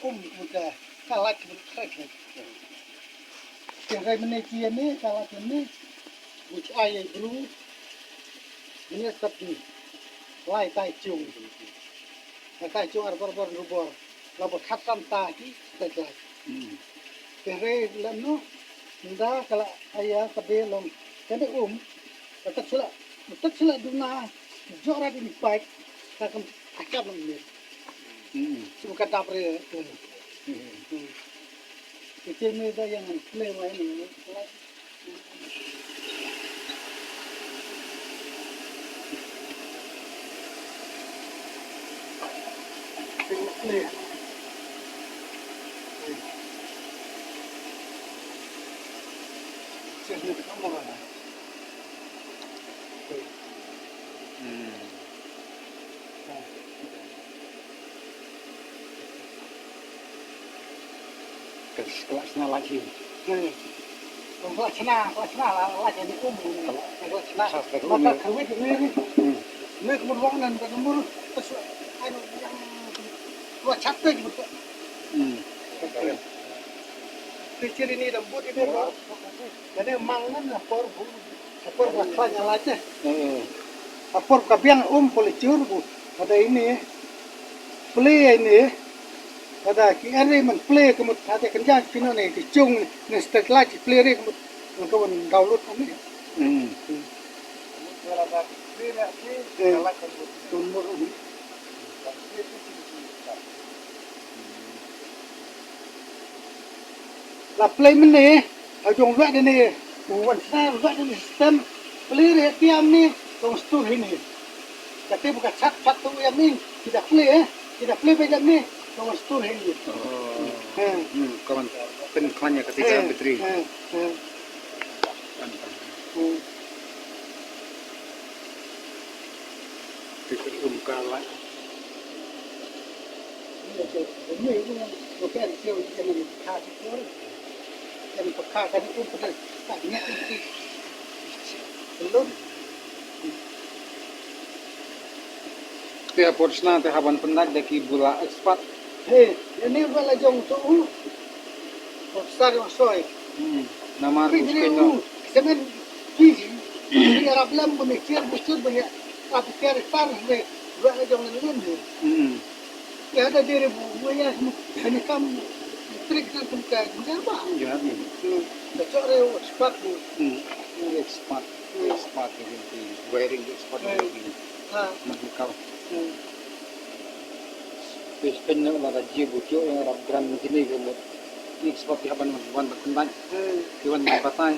muda kalat berkrek. Kira menekian ni kalat ini, which ayah bro, ini tapi lai tai chung, tai chung arbor rubor, lalu khatam tahi tegak. Kira lano, muda kalau ayah pada long, kena tetap sila duna, jorang ini baik, takkan akap lagi. Suka dapur. Kecil ni dah yang play main ni. Play. Jadi kamu mana? Kelasnya lagi. Kelasnya lah jadi kelasnya. Maka kawin ini kemudian dan kemudian terus anu yang dua chapter gitu. Kecil ini rambut ini bro. Jadi mangan apor kelasnya lagi. Apor kabiang policur bu. Ada ini play ini. Ada kiri men play kemudian ada kerja kini ni dicung ni setelah play ni kemudian download kami. Kalau ada play ni kalau tumbuh ni. La play ni, ajong buat ni, buat buat ni sistem play ni tiam ni, tong stur ini. Jadi bukan cat tu yang ni tidak play macam ni. Kawan stur ini. Kawan penklanya ketika betri. Tikar kalah. Ini bukan siapa yang kasih pun. Yang pakar itu betul. Tanya itu. Belum. Tiap porsinya terhaban penat dari bola ekspat. Ini bala jong tu. Besar masoi. Nama rusuknya. Semen fizi. Ini Arab lam menikir besar banyak. Apa kira tar ni. Bala jong lain ni. Ya ada diri buaya ini kam trik tu kan kenapa? Ya ni. Betul reu ekspat bu. Ekspat ini wearing ekspat ini. Mahal. Pespenya ada jibujo yang Arab grand sini kemudian ekspat di haban berkendan, di haban batai.